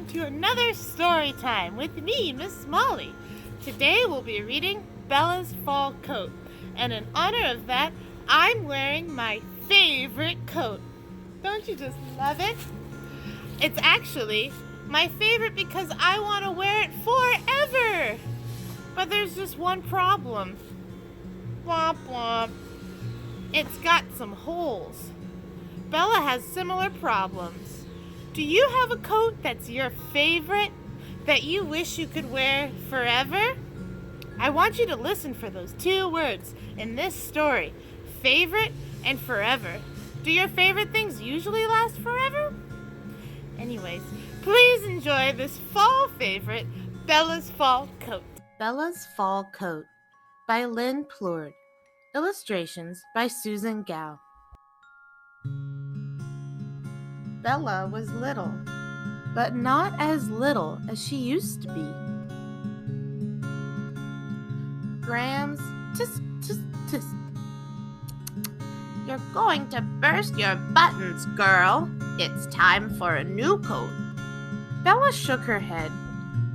welcome to another story time with me, Miss Molly. Today we'll be reading Bella's Fall Coat, and in honor of that, I'm wearing my favorite coat. Don't you just love it? It's actually my favorite because I want to wear it forever. But there's just one problem. Womp womp. It's got some holes. Bella has similar problems. Do you have a coat that's your favorite, that you wish you could wear forever? I want you to listen for those two words in this story, favorite and forever. Do your favorite things usually last forever? Anyways, please enjoy this fall favorite, Bella's Fall Coat. Bella's Fall Coat by Lynn, Plourde. Illustrations by Susan Gao. Bella was little, but not as little as she used to be. Grams, tisk, tisk, tisk. You're going to burst your buttons, girl. It's time for a new coat. Bella shook her head.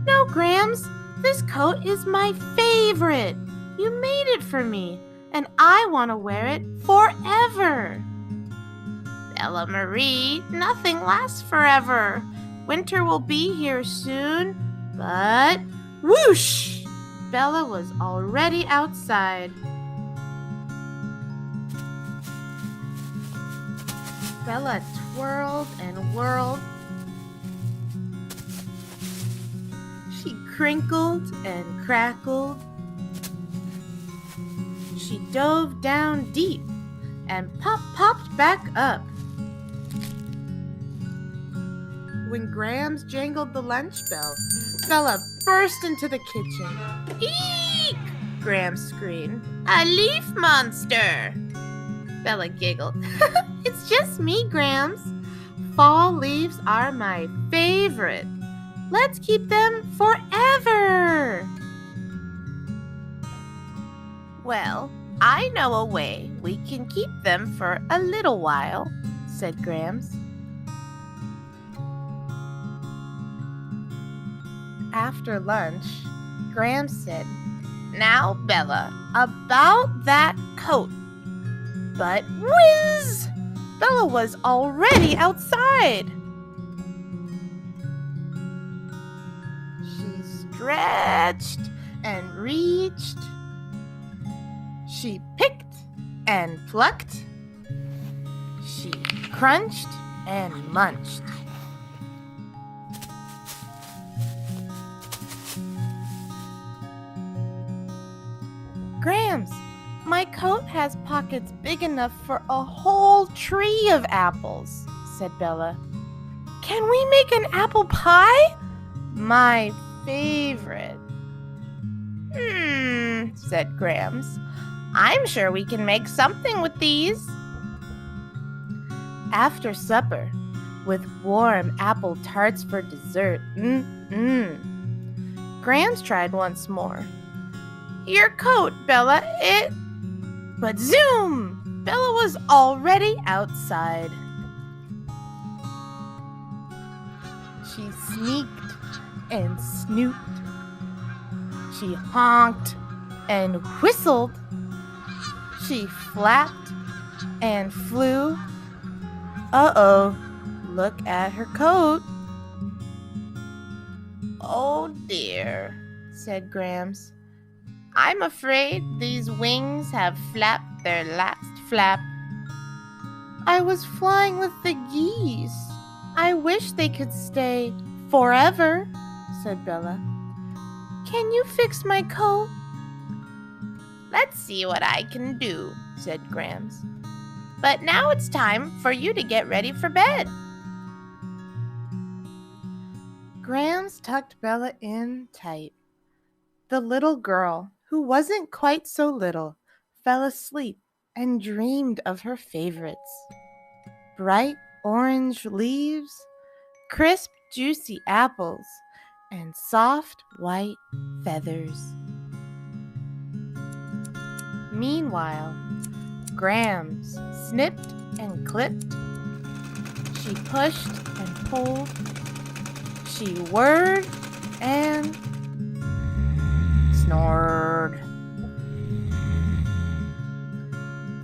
No, Grams, this coat is my favorite. You made it for me, and I want to wear it forever. Bella Marie, nothing lasts forever. Winter will be here soon, but whoosh! Bella was already outside. Bella twirled and whirled. She crinkled and crackled. She dove down deep and popped back up. When Grams jangled the lunch bell, Bella burst into the kitchen. Eek! Grams screamed. A leaf monster! Bella giggled. It's just me, Grams. Fall leaves are my favorite. Let's keep them forever. Well, I know a way we can keep them for a little while, said Grams. After lunch, Grams said, Now, Bella, about that coat. But whiz! Bella was already outside. She stretched and reached. She picked and plucked. She crunched and munched. Grams, my coat has pockets big enough for a whole tree of apples, said Bella. Can we make an apple pie? My favorite. Said Grams. I'm sure we can make something with these. After supper, with warm apple tarts for dessert, Grams tried once more. Your coat, Bella, But zoom! Bella was already outside. She sneaked and snooped. She honked and whistled. She flapped and flew. Uh-oh, look at her coat. Oh dear, said Grams. I'm afraid these wings have flapped their last flap. I was flying with the geese. I wish they could stay forever, said Bella. Can you fix my coat? Let's see what I can do, said Grams. But now it's time for you to get ready for bed. Grams tucked Bella in tight. The little girl, who wasn't quite so little, fell asleep and dreamed of her favorites. Bright orange leaves, crisp, juicy apples, and soft white feathers. Meanwhile, Grams snipped and clipped. She pushed and pulled. she whirred and snored.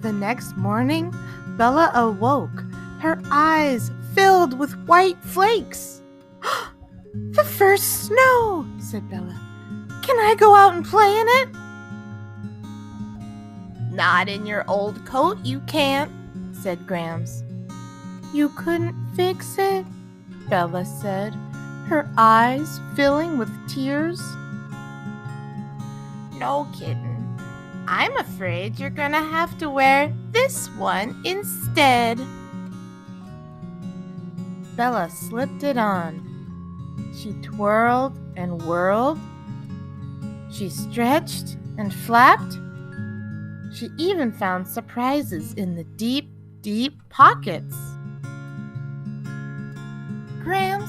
The next morning, Bella awoke, her eyes filled with white flakes. "The first snow," said Bella. "Can I go out and play in it?" "Not in your old coat, you can't," said Grams. "You couldn't fix it?" Bella said, her eyes filling with tears. "No, kitten. I'm afraid you're gonna have to wear this one instead." Bella slipped it on. She twirled and whirled. She stretched and flapped. She even found surprises in the deep, deep pockets. "Grams,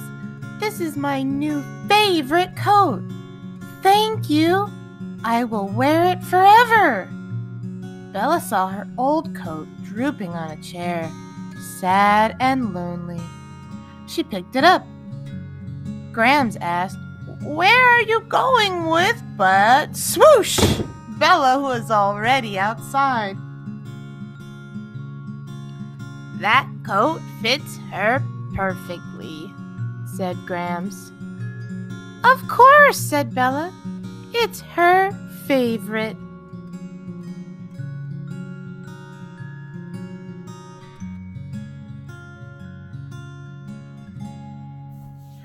this is my new favorite coat. Thank you. I will wear it forever." Bella saw her old coat drooping on a chair, sad and lonely. She picked it up. Grams asked, "Where are you going with?" But swoosh! Bella was already outside. "That coat fits her perfectly," said Grams. "Of course," said Bella. "It's her favorite."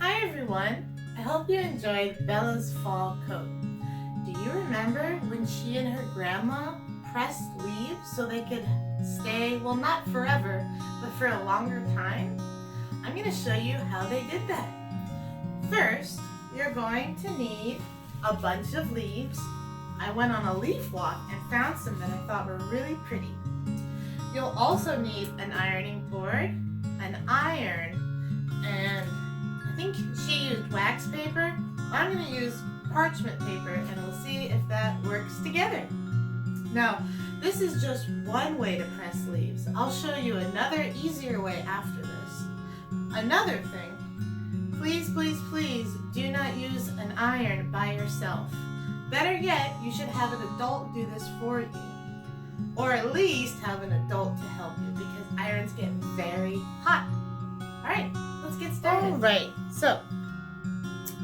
Hi everyone, I hope you enjoyed Bella's fall coat. Do you remember when she and her grandma pressed leaves so they could stay, well, not forever, but for a longer time? I'm going to show you how they did that. First, you're going to need a bunch of leaves. I went on a leaf walk and found some that I thought were really pretty. You'll also need an ironing board, an iron, and I think she used wax paper. I'm going to use parchment paper and we'll see if that works together. Now, this is just one way to press leaves. I'll show you another easier way after this. Another thing, please, please, please do not use an iron by yourself. Better yet, you should have an adult do this for you. Or at least have an adult to help you because irons get very hot. Alright, let's get started. Alright, so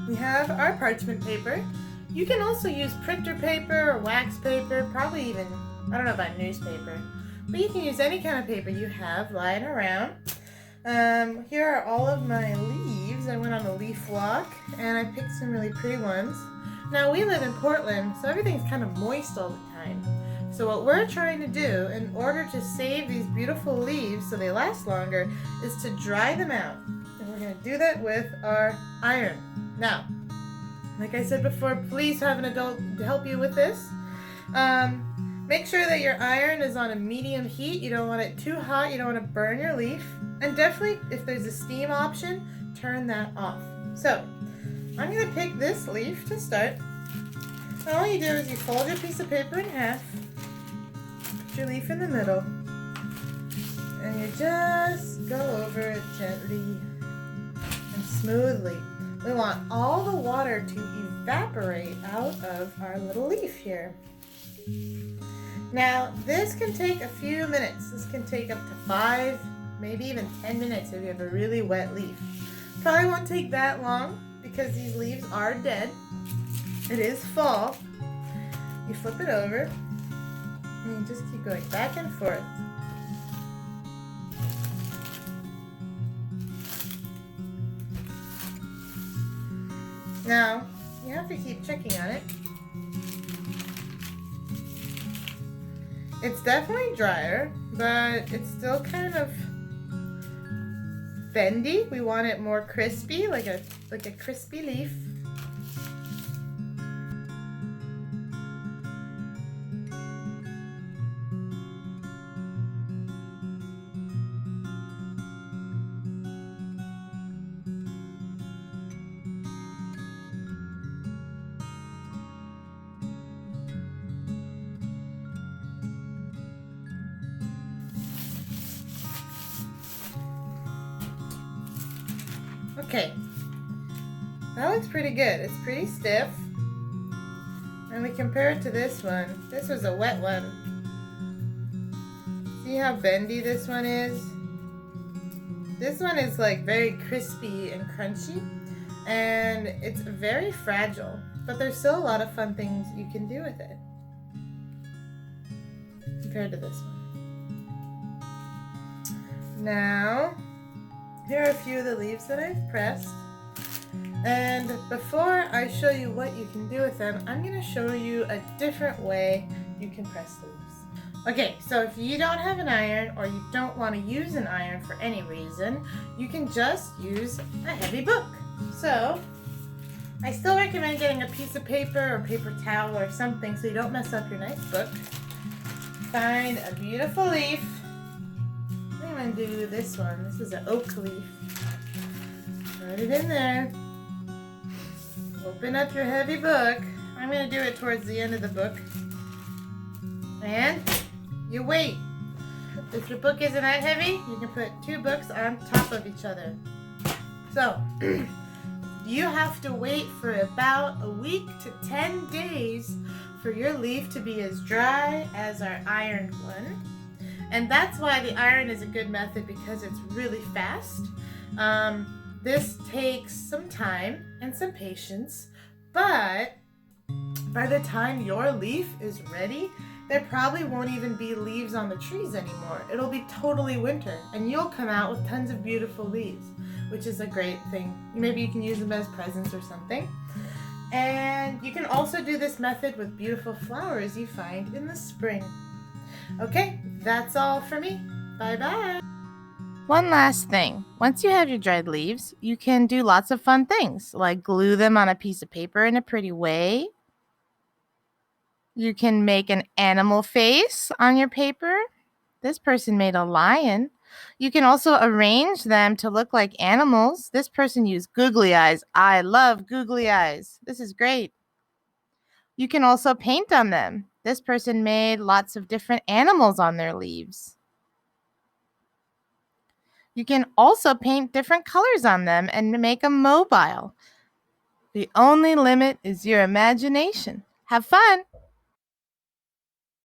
we have our parchment paper. You can also use printer paper or wax paper, probably even, I don't know about newspaper, but you can use any kind of paper you have lying around. Here are all of my leaves. I went on a leaf walk and I picked some really pretty ones. Now we live in Portland, so everything's kind of moist all the time. So what we're trying to do in order to save these beautiful leaves so they last longer is to dry them out. And we're going to do that with our iron. Now, like I said before, please have an adult to help you with this. Make sure that your iron is on a medium heat. You don't want it too hot. You don't want to burn your leaf. And definitely, if there's a steam option, turn that off. So, I'm going to pick this leaf to start. And all you do is you fold your piece of paper in half, put your leaf in the middle, and you just go over it gently and smoothly. We want all the water to evaporate out of our little leaf here. Now, this can take a few minutes. This can take up to 5, maybe even 10 minutes if you have a really wet leaf. Probably won't take that long because these leaves are dead. It is fall. You flip it over and you just keep going back and forth. Now, you have to keep checking on it. It's definitely drier, but it's still kind of bendy. We want it more crispy, like a crispy leaf. Okay, That looks pretty good. It's pretty stiff. And we compare it to this one. This was a wet one. See how bendy this one is? This one is like very crispy and crunchy, and it's very fragile, but there's still a lot of fun things you can do with it compared to this one. Now, here are a few of the leaves that I've pressed. And before I show you what you can do with them, I'm going to show you a different way you can press leaves. Okay, so if you don't have an iron or you don't want to use an iron for any reason, you can just use a heavy book. So, I still recommend getting a piece of paper or paper towel or something so you don't mess up your nice book. Find a beautiful leaf. I'm going to do this one. This is an oak leaf. Put it in there. Open up your heavy book. I'm going to do it towards the end of the book. And you wait. If your book isn't that heavy, you can put two books on top of each other. So, you have to wait for about a week to 10 days for your leaf to be as dry as our ironed one. And that's why the iron is a good method, because it's really fast. This takes some time and some patience, but by the time your leaf is ready, there probably won't even be leaves on the trees anymore. It'll be totally winter, and you'll come out with tons of beautiful leaves, which is a great thing. Maybe you can use them as presents or something. And you can also do this method with beautiful flowers you find in the spring. Okay, that's all for me. Bye-bye. One last thing. Once you have your dried leaves, you can do lots of fun things, like glue them on a piece of paper in a pretty way. You can make an animal face on your paper. This person made a lion. You can also arrange them to look like animals. This person used googly eyes. I love googly eyes. This is great. You can also paint on them. This person made lots of different animals on their leaves. You can also paint different colors on them and make them mobile. The only limit is your imagination. Have fun!